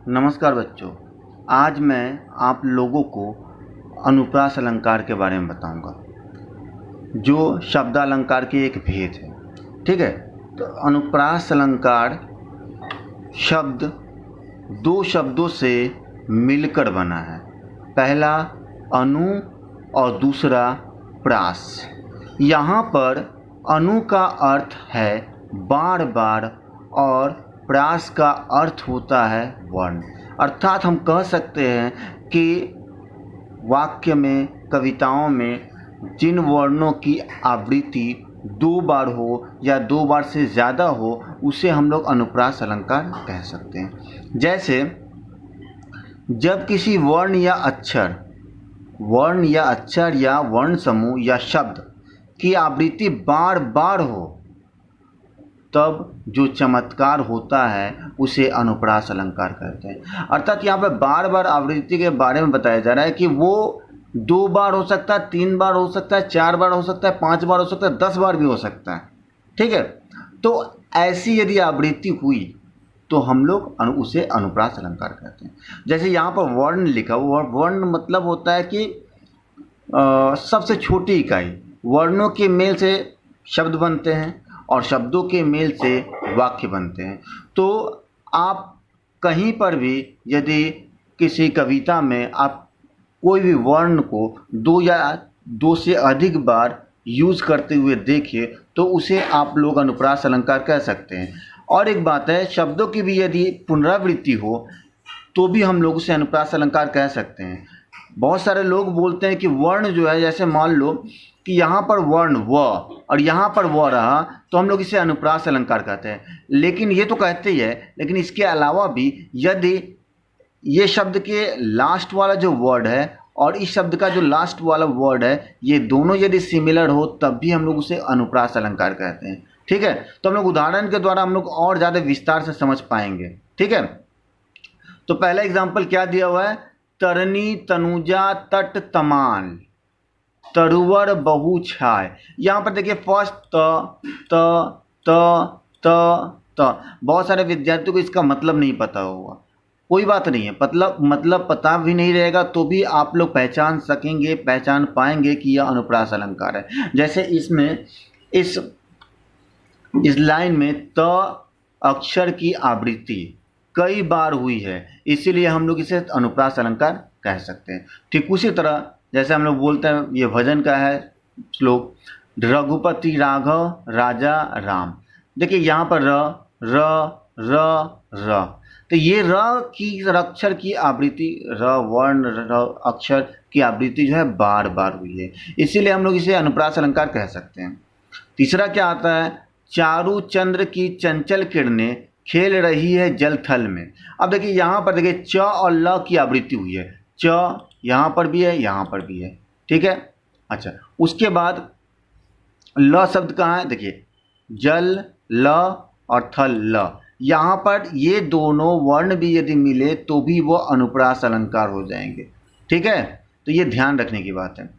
नमस्कार बच्चों। आज मैं आप लोगों को अनुप्रास अलंकार के बारे में बताऊंगा, जो शब्दालंकार के एक भेद है। ठीक है, तो अनुप्रास अलंकार शब्द दो शब्दों से मिलकर बना है। पहला अनु और दूसरा प्रास। यहाँ पर अनु का अर्थ है बार बार और प्रास का अर्थ होता है वर्ण। अर्थात हम कह सकते हैं कि वाक्य में, कविताओं में जिन वर्णों की आवृत्ति दो बार हो या दो बार से ज़्यादा हो, उसे हम लोग अनुप्रास अलंकार कह सकते हैं। जैसे जब किसी वर्ण या अक्षर या वर्ण समूह या शब्द की आवृत्ति बार बार हो, तब जो चमत्कार होता है उसे अनुप्रास अलंकार कहते हैं। अर्थात यहाँ पर बार बार आवृत्ति के बारे में बताया जा रहा है कि वो 2 बार हो सकता है, 3 बार हो सकता है, 4 बार हो सकता है, 5 बार हो सकता है, 10 बार भी हो सकता है। ठीक है, तो ऐसी यदि आवृत्ति हुई तो हम लोग उसे अनुप्रास अलंकार कहते हैं। जैसे यहाँ पर वर्ण लिखा हुआ, वर्ण मतलब होता है कि सबसे छोटी इकाई। वर्णों के मेल से शब्द बनते हैं और शब्दों के मेल से वाक्य बनते हैं। तो आप कहीं पर भी यदि किसी कविता में आप कोई भी वर्ण को 2 या 2 से अधिक बार यूज़ करते हुए देखिए तो उसे आप लोग अनुप्रास अलंकार कह सकते हैं। और एक बात है, शब्दों की भी यदि पुनरावृत्ति हो तो भी हम लोग उसे अनुप्रास अलंकार कह सकते हैं। बहुत सारे लोग बोलते हैं कि वर्ण जो है, जैसे मान लो कि यहाँ पर वर्ण व और यहाँ पर व रहा, तो हम लोग इसे अनुप्रास अलंकार कहते हैं। लेकिन ये तो कहते ही है, लेकिन इसके अलावा भी यदि ये शब्द के लास्ट वाला जो वर्ड है और इस शब्द का जो लास्ट वाला वर्ड है, ये दोनों यदि सिमिलर हो तब भी हम लोग उसे अनुप्रास अलंकार कहते हैं। ठीक है, तो हम लोग उदाहरण के द्वारा हम लोग और ज़्यादा विस्तार से समझ पाएंगे। ठीक है, तो पहला एग्जाम्पल क्या दिया हुआ है? तरनी तनुजा तट तमान तरुवर बहु छाय। यहाँ पर देखिए फर्स्ट त। बहुत सारे विद्यार्थियों को इसका मतलब नहीं पता होगा। कोई बात नहीं है, मतलब पता भी नहीं रहेगा तो भी आप लोग पहचान पाएंगे कि यह अनुप्रास अलंकार है। जैसे इसमें इस लाइन में त अक्षर की आवृत्ति कई बार हुई है, इसीलिए हम लोग इसे अनुप्रास अलंकार कह सकते हैं। ठीक उसी तरह जैसे हम लोग बोलते हैं, ये भजन का है श्लोक, रघुपति राघव राजा राम। देखिए यहाँ पर र, तो ये र की अक्षर की आवृत्ति, अक्षर की आवृत्ति जो है बार बार हुई है, इसीलिए हम लोग इसे अनुप्रास अलंकार कह सकते हैं। तीसरा क्या आता है? चारु चंद्र की चंचल किरणें खेल रही है जल थल में। अब देखिए यहाँ पर देखिए च और ल की आवृत्ति हुई है। च यहाँ पर भी है, यहाँ पर भी है। ठीक है, अच्छा, उसके बाद ल शब्द कहाँ है? देखिए जल ल और थल ल, यहाँ पर ये दोनों वर्ण भी यदि मिले तो भी वो अनुप्रास अलंकार हो जाएंगे। ठीक है, तो ये ध्यान रखने की बात है।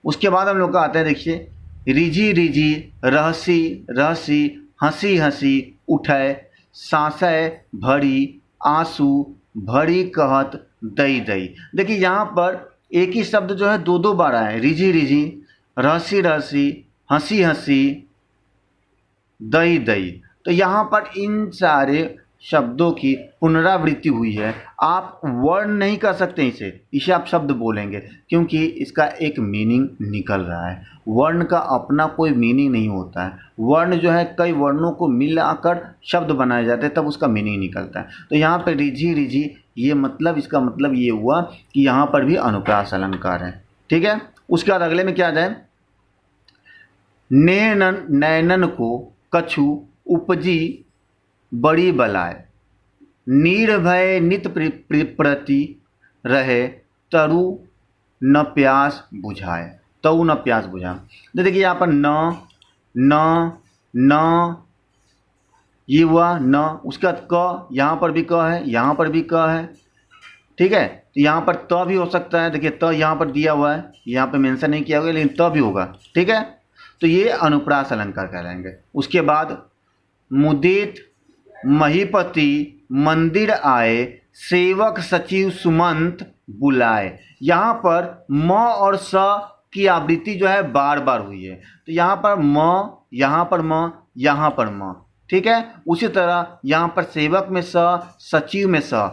उसके बाद हम लोग का आता है, देखिए रिझी रिझी रहसी रहसी हंसी हंसी उठय सांसय भरी आंसू भरी कहत दई दई। देखिए यहाँ पर एक ही शब्द जो है 2 बार आए, रिझी रिझी, रहसी रहसी, हंसी हंसी, दई दई। तो यहाँ पर इन सारे शब्दों की पुनरावृत्ति हुई है। आप वर्ण नहीं कर सकते इसे आप शब्द बोलेंगे, क्योंकि इसका एक मीनिंग निकल रहा है। वर्ण का अपना कोई मीनिंग नहीं होता है। वर्ण जो है कई वर्णों को मिलाकर शब्द बनाए जाते हैं, तब उसका मीनिंग निकलता है। तो यहाँ पर रिझी रिझी, ये मतलब, इसका मतलब ये हुआ कि यहाँ पर भी अनुप्रास अलंकार है। ठीक है, उसके बाद अगले में क्या आ जाए? नैनन को कछु उपजी बड़ी बलाय निर्भय नित प्रति रहे तरु न प्यास बुझाए। तऊ न प्यास बुझा। देखिए यहाँ पर न ये हुआ न, उसके बाद क, यहाँ पर भी क है, यहाँ पर भी क है। ठीक है, तो यहाँ पर त भी हो सकता है। देखिए त यहाँ पर दिया हुआ है, यहाँ पे मेंशन नहीं किया हुआ, लेकिन त भी होगा। ठीक है, तो ये अनुप्रास अलंकार कहलाएंगे। उसके बाद मुदित महीपति मंदिर आए सेवक सचिव सुमंत बुलाए। यहाँ पर म और स की आवृत्ति जो है बार बार हुई है, तो यहाँ पर म, यहाँ पर म, यहाँ पर म, ठीक है। उसी तरह यहाँ पर सेवक में स, सचिव में स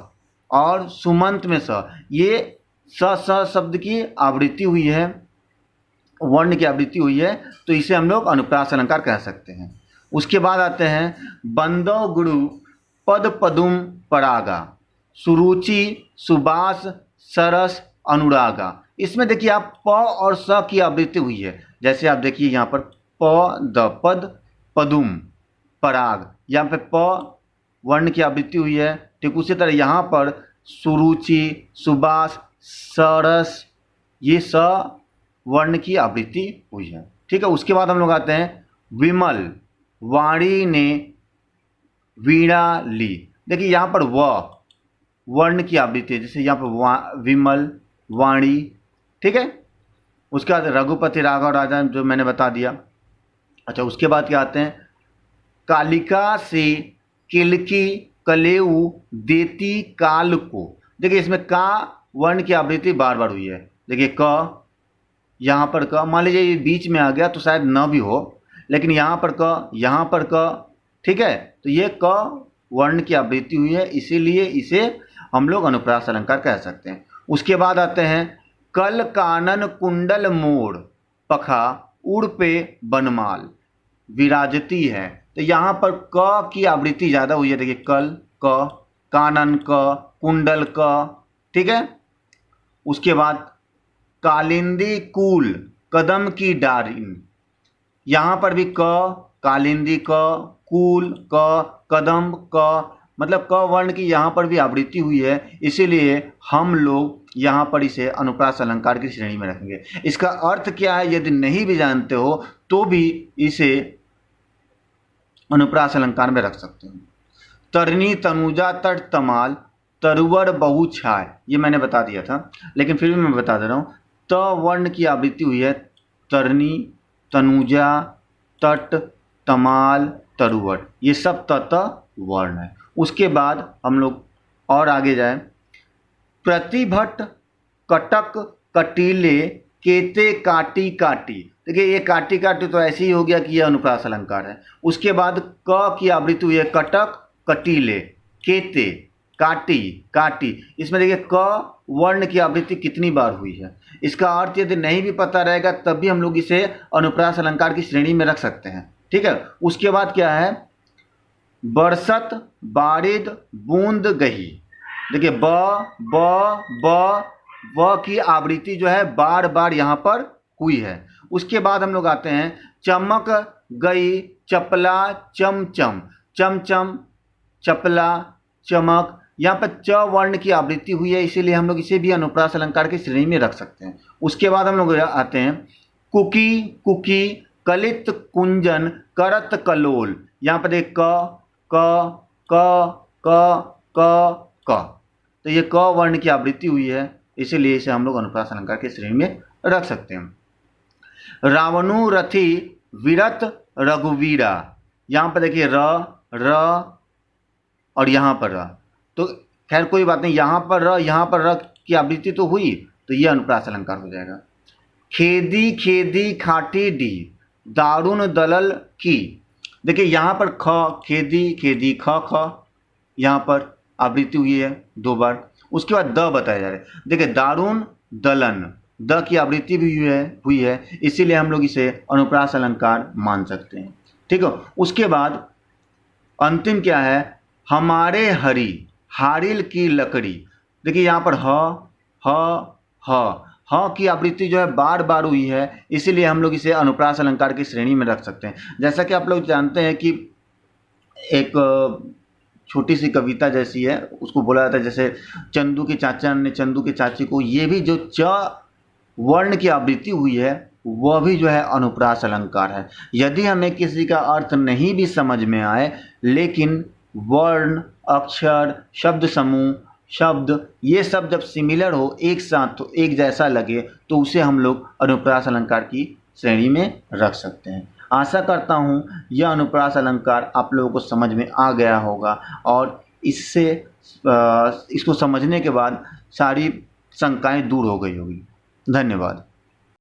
और सुमंत में स, ये स शब्द की आवृत्ति हुई है, वर्ण की आवृत्ति हुई है, तो इसे हम लोग अनुप्रास अलंकार कह सकते हैं। उसके बाद आते हैं बंदो गुरु पद पदुम परागा, सुरुचि सुबास सरस अनुरागा। इसमें देखिए आप प और स की आवृत्ति हुई है। जैसे आप देखिए यहाँ पर प द पद पदुम पराग, यहाँ पे प वर्ण की आवृत्ति हुई है। ठीक उसी तरह यहाँ पर सुरुचि सुबास सरस, ये स वर्ण की आवृत्ति हुई है। ठीक है। उसके बाद हम लोग आते हैं विमल वाणी ने वीणा ली। देखिए यहाँ पर व वर्ण की आवृत्ति है, जैसे यहाँ पर विमल वाणी, ठीक है। उसके बाद रघुपति राघव राजा जो मैंने बता दिया। अच्छा, उसके बाद क्या आते हैं कालिका से किलकी कलेऊ देती काल को। देखिए इसमें का वर्ण की आवृत्ति बार बार हुई है। देखिए क, यहाँ पर क, मान लीजिए ये बीच में आ गया तो शायद न भी हो, लेकिन यहाँ पर क, यहाँ पर क, ठीक है। तो ये क वर्ण की आवृत्ति हुई है, इसीलिए इसे हम लोग अनुप्रास अलंकार कह सकते हैं। उसके बाद आते हैं कल कानन कुंडल मोड़ पखा उड़ पे बनमाल विराजती है। तो यहाँ पर क की आवृत्ति ज़्यादा हुई है। देखिए कल क, कानन क, कुंडल क, ठीक है। उसके बाद कालिंदी कूल कदम की डारिन, यहाँ पर भी क, कालिंदी क, कूल क, कदम क, मतलब क वर्ण की यहाँ पर भी आवृत्ति हुई है, इसीलिए हम लोग यहाँ पर इसे अनुप्रास अलंकार की श्रेणी में रखेंगे। इसका अर्थ क्या है यदि नहीं भी जानते हो तो भी इसे अनुप्रास अलंकार में रख सकते हो। तरनी तनुजा तट तमाल तरुवर बहु छाय, ये मैंने बता दिया था, लेकिन फिर भी मैं बता दे रहा हूँ। त वर्ण की आवृत्ति हुई है, तरनी तनुजा तट तमाल तरुवर, ये सब तत वर्ण है। उसके बाद हम लोग और आगे जाए प्रतिभट कटक कटीले केते काटी काटी। देखिए ये काटी काटी तो ऐसे ही हो गया कि यह अनुप्रास अलंकार है। उसके बाद क की आवृत्ति हुई है कटक कटीले केते काटी काटी। इसमें देखिए क वर्ण की आवृत्ति कितनी बार हुई है, इसका अर्थ यदि नहीं भी पता रहेगा तब भी हम लोग इसे अनुप्रास अलंकार की श्रेणी में रख सकते हैं। ठीक है। उसके बाद क्या है बरसत बारिद बूंद गही। देखिए ब की आवृत्ति जो है बार बार यहाँ पर हुई है। उसके बाद हम लोग आते हैं चमक गई चपला चमचम, चमचम चपला चमक, यहाँ पर च वर्ण की आवृत्ति हुई है, इसीलिए हम लोग इसे भी अनुप्रास अलंकार की श्रेणी में रख सकते हैं। उसके बाद हम लोग आते हैं कुकी कुकी कलित कुंजन करत कलोल। यहाँ पर एक क क क क क क, तो ये क वर्ण की आवृत्ति हुई है, इसीलिए इसे हम लोग अनुप्रास अलंकार की श्रेणी में रख सकते हैं। रावणु रथी विरत रघुवीरा, यहाँ पर देखिए र और यहाँ पर र, तो खैर कोई बात नहीं, यहाँ पर र की आवृत्ति तो हुई, तो ये अनुप्रास अलंकार हो जाएगा। खेदी खेदी खाटी डी दारुण दलल की। देखिए यहाँ पर ख खेदी खेदी ख ख, यहाँ पर आवृत्ति हुई है 2 बार। उसके बाद द बताया जा रहा है। देखिए दारुण दलन, द की आवृत्ति भी हुई है, इसीलिए हम लोग इसे अनुप्रास अलंकार मान सकते हैं। ठीक है। उसके बाद अंतिम क्या है हमारे हरी हारिल की लकड़ी। देखिए यहाँ पर ह की आवृत्ति जो है बार बार हुई है, इसीलिए हम लोग इसे अनुप्रास अलंकार की श्रेणी में रख सकते हैं। जैसा कि आप लोग जानते हैं कि एक छोटी सी कविता जैसी है, उसको बोला जाता है जैसे चंदू के चाचा ने चंदू के चाची को, ये भी जो च वर्ण की आवृत्ति हुई है वह भी जो है अनुप्रास अलंकार है। यदि हमें किसी का अर्थ नहीं भी समझ में आए, लेकिन वर्ण अक्षर शब्द समूह शब्द ये सब जब सिमिलर हो, एक साथ तो एक जैसा लगे, तो उसे हम लोग अनुप्रास अलंकार की श्रेणी में रख सकते हैं। आशा करता हूँ यह अनुप्रास अलंकार आप लोगों को समझ में आ गया होगा और इससे इसको समझने के बाद सारी शंकाएं दूर हो गई होगी। धन्यवाद।